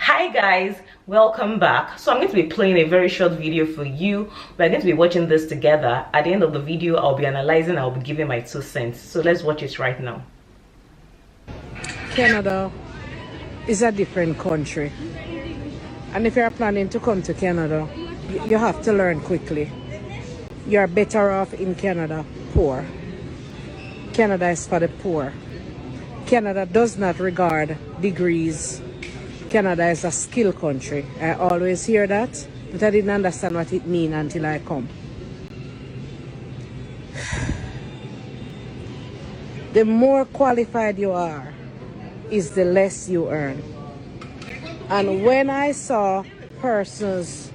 Hi guys, welcome back. So I'm going to be playing a very short video for you. We're going to be watching this together. At the end of the video, I'll be analyzing, I'll be giving my 2 cents. So let's watch it right now. Canada is a different country, and if you're planning to come to Canada, you have to learn quickly. You're better off in Canada poor. Canada is for the poor. Canada does not regard degrees. Canada is a skill country. I always hear that, but I didn't understand what it means until I come. The more qualified you are, is the less you earn. And when I saw persons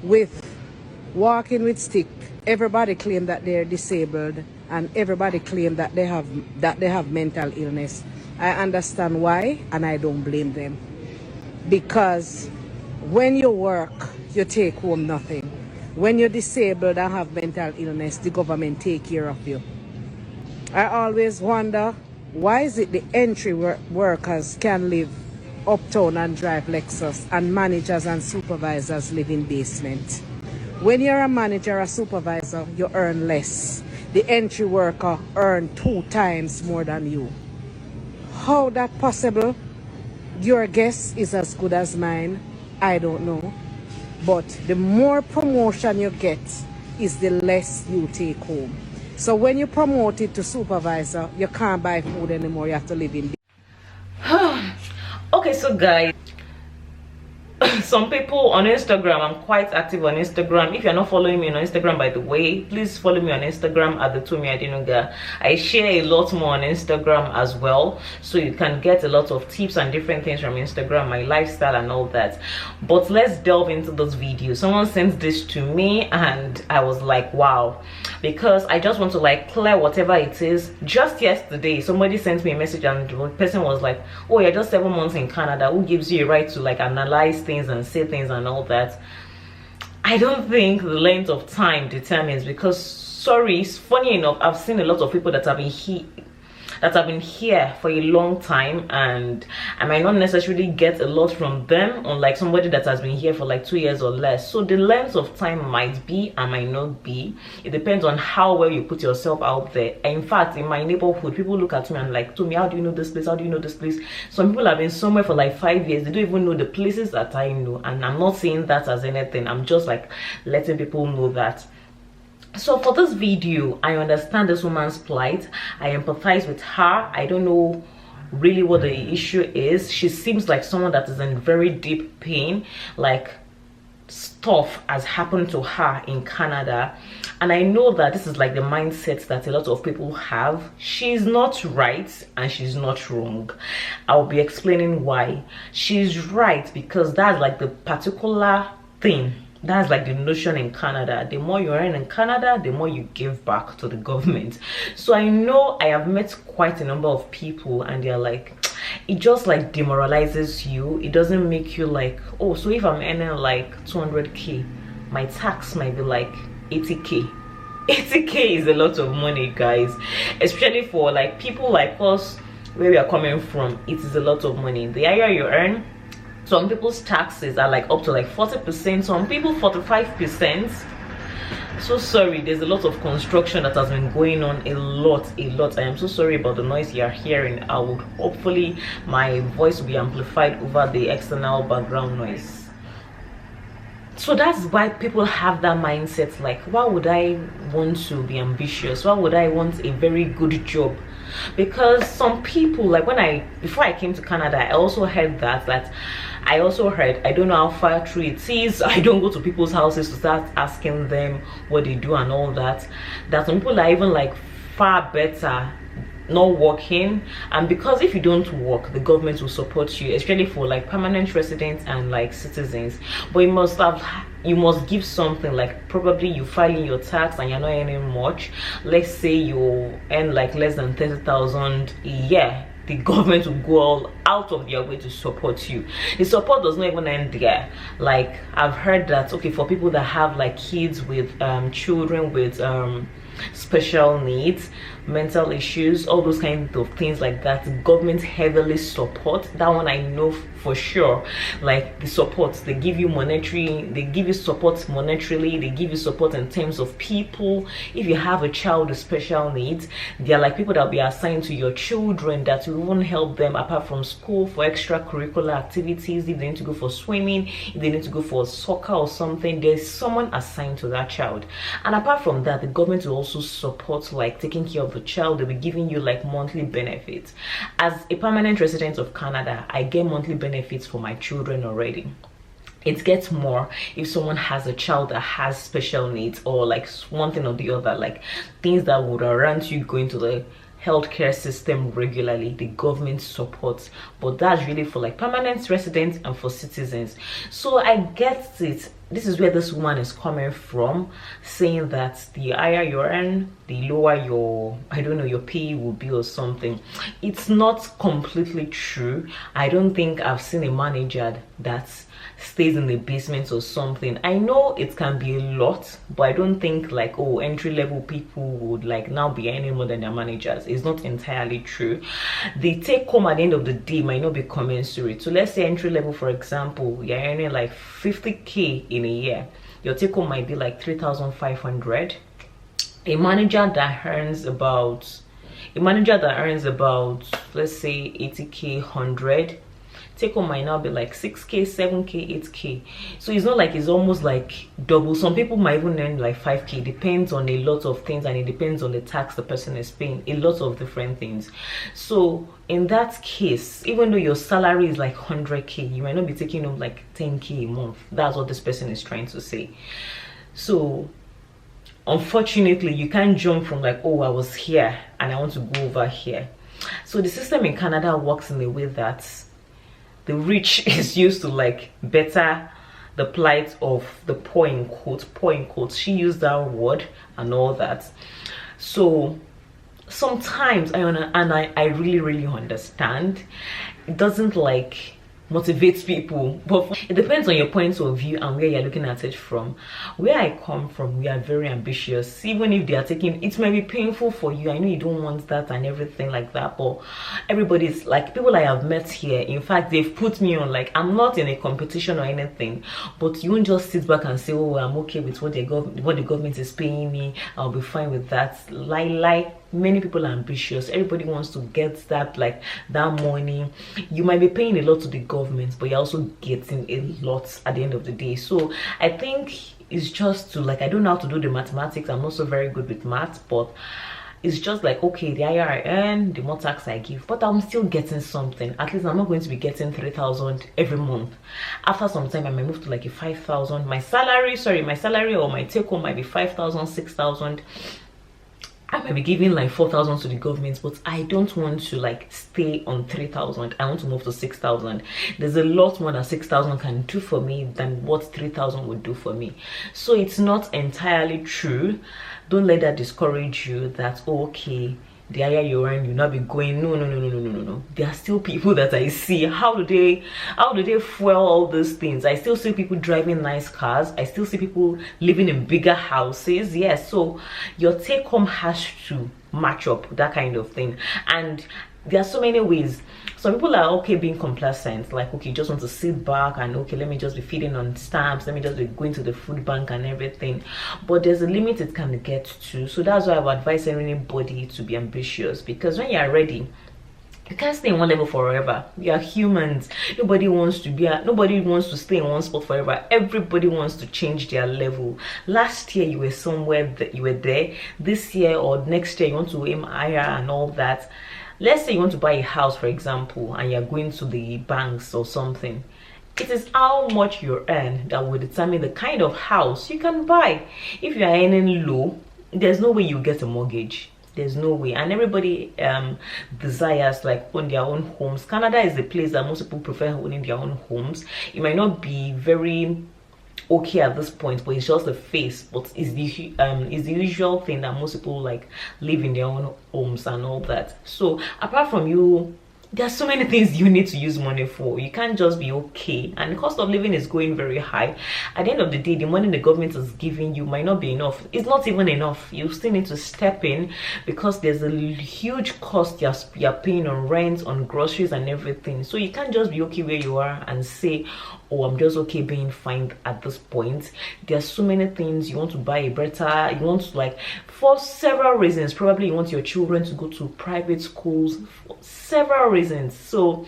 with walking with stick, everybody claimed that they're disabled and everybody claimed that they have mental illness. I understand why, and I don't blame them. Because when you work, you take home nothing. When you're disabled and have mental illness, the government take care of you. I always wonder, why is it the entry workers can live uptown and drive Lexus, and managers and supervisors live in basement? When you're a manager or supervisor, you earn less. The entry worker earn 2 times more than you. How that possible? Your guess is as good as mine. I don't know. But the more promotion you get is the less you take home. So when you promote it to supervisor, you can't buy food anymore. You have to live in. Okay, so guys, some people on Instagram, I'm quite active on Instagram. If you're not following me on Instagram, by the way, please follow me on Instagram at the Tomi Adinuga. I share a lot more on Instagram as well, so you can get a lot of tips and different things from Instagram, my lifestyle and all that. But let's delve into this video. Someone sent this to me and I was like, wow, because I just want to like clear whatever it is. Just yesterday somebody sent me a message and the person was like, oh, you're just 7 months in Canada, who gives you a right to like analyze things and say things and all that? I don't think the length of time determines, because sorry, funny enough, I've seen a lot of people that have been here for a long time, and I might not necessarily get a lot from them, unlike somebody that has been here for like 2 years or less. So the length of time might be and might not be. It depends on how well you put yourself out there. In fact, in my neighborhood, people look at me and like, Tomi, how do you know this place? How do you know this place? Some people have been somewhere for like 5 years. They don't even know the places that I know, and I'm not saying that as anything. I'm just like letting people know that. So for this video, I understand this woman's plight. I empathize with her. I don't know really what the issue is. She seems like someone that is in very deep pain, like stuff has happened to her in Canada. And I know that this is like the mindset that a lot of people have. She's not right and she's not wrong. I'll be explaining why. She's right because that's like the particular thing. That's like the notion in Canada. The more you earn in Canada, the more you give back to the government. So I know I have met quite a number of people and they're like, it just like demoralizes you. It doesn't make you like, oh, so if I'm earning like 200k, my tax might be like 80k. 80k is a lot of money, guys, especially for like people like us where we are coming from. It is a lot of money. The higher you earn, some people's taxes are like up to like 40%, some people 45%. So sorry, there's a lot of construction that has been going on, a lot. I am so sorry about the noise you are hearing. I would hopefully my voice will be amplified over the external background noise. So that's why people have that mindset, like, why would I want to be ambitious? Why would I want a very good job? Because some people, like before I came to Canada, I also heard that I don't know how far true it is. I don't go to people's houses to start asking them what they do and all that. That some people are even like far better not working, and because if you don't work, the government will support you, especially for like permanent residents and like citizens. But you must give something, like probably you file in your tax and you're not earning much. Let's say you earn like less than 30,000 a year, the government will go all out of their way to support you. The support does not even end there. Like I've heard that, okay, for people that have like kids with children with special needs, mental issues, all those kinds of things like that, government heavily support. That one I know for sure. Like the support, they give you monetary, they give you support monetarily, they give you support in terms of people. If you have a child with special needs, they are like people that will be assigned to your children that will even help them apart from school for extracurricular activities. If they need to go for swimming, if they need to go for soccer or something, there's someone assigned to that child. And apart from that, the government will also support like taking care of the child. They'll be giving you like monthly benefits. As a permanent resident of Canada, I get monthly benefits for my children already. It gets more if someone has a child that has special needs or like one thing or the other, like things that would warrant you going to the healthcare system regularly. The government supports, but that's really for like permanent residents and for citizens. So I get it. This is where this woman is coming from, saying that the higher you earn, the lower your, I don't know, your pay will be or something. It's not completely true. I don't think I've seen a manager that stays in the basement or something. I know it can be a lot, but I don't think like, oh, entry-level people would like now be any more than their managers. It's not entirely true. The take home at the end of the day might not be commensurate. So let's say entry level, for example, you're earning like 50k in a year, your take home might be like 3,500. A manager that earns about let's say 80k, 100, take home might now be like 6k, 7k, 8k. So it's not like it's almost like double. Some people might even earn like 5k. Depends on a lot of things, and it depends on the tax the person is paying, a lot of different things. So in that case, even though your salary is like 100k, you might not be taking home like 10k a month. That's what this person is trying to say. So unfortunately, you can't jump from like, oh, I was here and I want to go over here. So the system in Canada works in a way that the rich is used to like better the plight of the poor in quotes. She used that word and all that. So sometimes I really understand. It doesn't like motivates people, but it depends on your point of view and where you're looking at it from. Where I come from, we are very ambitious. Even if they are taking, it might be painful for you, I know you don't want that and everything like that, but everybody's like, people I have met here, in fact they've put me on, like I'm not in a competition or anything, but you won't just sit back and say, oh, I'm okay with what the government is paying me, I'll be fine with that. Lie. Many people are ambitious. Everybody wants to get that, like that money. You might be paying a lot to the government, but you're also getting a lot at the end of the day. So I think it's just to like, I don't know how to do the mathematics. I'm not so very good with maths, but it's just like, okay, the higher I earn, the more tax I give, but I'm still getting something. At least I'm not going to be getting 3,000 every month. After some time, I might move to like a 5,000. My salary or my take home might be 5,000, 6,000. I might be giving like 4,000 to the government, but I don't want to like stay on 3,000. I want to move to 6,000. There's a lot more that 6,000 can do for me than what 3,000 would do for me. So it's not entirely true. Don't let that discourage you that, oh, okay, the higher you earn, you'll not be going. No. There are still people that I see. How do they fuel all those things? I still see people driving nice cars. I still see people living in bigger houses. Yes, so your take home has to match up, that kind of thing. And there are so many ways. Some people are okay being complacent, like, okay, just want to sit back and okay, let me just be feeding on stamps, let me just be going to the food bank and everything. But there's a limit it can get to. So that's why I would advise anybody to be ambitious, because when you're ready, you can't stay in one level forever. We are humans. Nobody wants to stay in one spot forever. Everybody wants to change their level. Last year you were somewhere that you were there. This year or next year you want to aim higher and all that. Let's say you want to buy a house, for example, and you're going to the banks or something. It is how much you earn that will determine the kind of house you can buy. If you are earning low, there's no way you get a mortgage. There's no way. And everybody desires like own their own homes. Canada is the place that most people prefer owning their own homes. It might not be very okay at this point, but it's just the face, but it's the usual thing that most people like live in their own homes and all that. So apart from you there are so many things you need to use money for. You can't just be okay, and the cost of living is going very high. At the end of the day, the money the government is giving you might not be enough. It's not even enough. You still need to step in, because there's a huge cost you're paying on rent, on groceries and everything. So you can't just be okay where you are and say, oh, I'm just okay being fine at this point. There are so many things. You want to buy a better, you want to, like, for several reasons. Probably you want your children to go to private schools for several reasons. So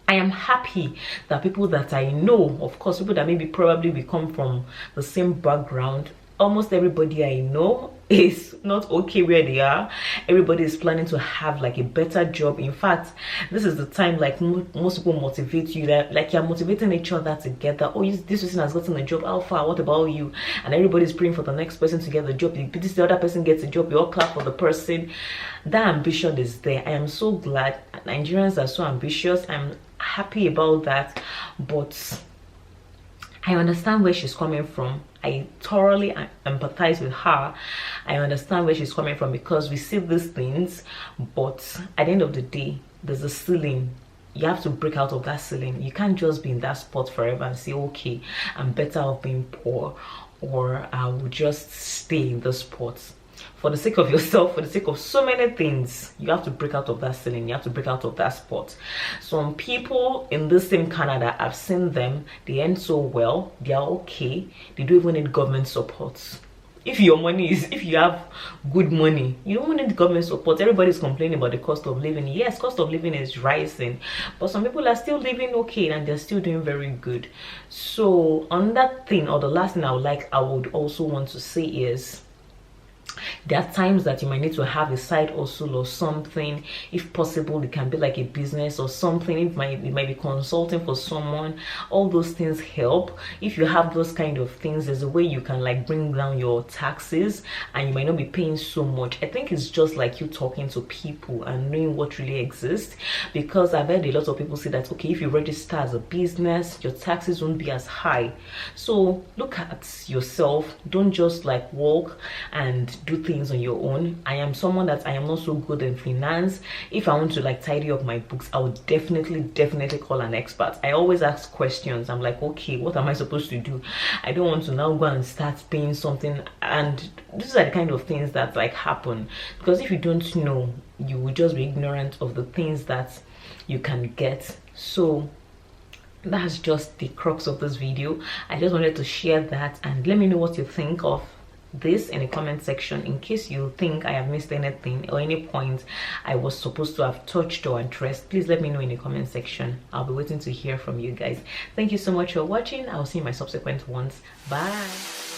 I am happy that people that I know, of course, people that maybe probably we come from the same background, almost everybody I know is not okay where they are. Everybody is planning to have like a better job. In fact, this is the time, like, most people motivate you, that like you're motivating each other together. Oh, this person has gotten a job, how far, what about you? And everybody's praying for the next person to get the job. If the other person gets a job, you all clap for the person. That ambition is there. I am so glad Nigerians are so ambitious. I'm happy about that, but I understand where she's coming from. I thoroughly empathize with her. I understand where she's coming from, because we see these things, but at the end of the day, there's a ceiling. You have to break out of that ceiling. You can't just be in that spot forever and say, okay, I'm better off being poor, or I will just stay in this spot. For the sake of yourself, for the sake of so many things, you have to break out of that ceiling. You have to break out of that spot. Some people in this same Canada, I've seen them, they earn so well, they are okay, they don't even need government support. If you have good money, you don't need government support. Everybody's complaining about the cost of living. Yes, cost of living is rising, but some people are still living okay and they're still doing very good. So on that thing, or the last thing I would also want to say is, there are times that you might need to have a side hustle or something. If possible, it can be like a business or something. It might be consulting for someone. All those things help. If you have those kind of things, there's a way you can like bring down your taxes and you might not be paying so much. I think it's just like you talking to people and knowing what really exists, because I've heard a lot of people say that, okay, if you register as a business, your taxes won't be as high. So look at yourself. Don't just like walk and do things on your own. I am someone that I am not so good in finance. If I want to like tidy up my books, I would definitely call an expert. I always ask questions. I'm like, okay, what am I supposed to do? I don't want to now go and start paying something, and these are the kind of things that like happen, because if you don't know, you will just be ignorant of the things that you can get. So that's just the crux of this video. I just wanted to share that, and let me know what you think of this in the comment section, in case you think I have missed anything or any point I was supposed to have touched or addressed. Please let me know in the comment section. I'll be waiting to hear from you guys. Thank you so much for watching. I'll see you in my subsequent ones. Bye.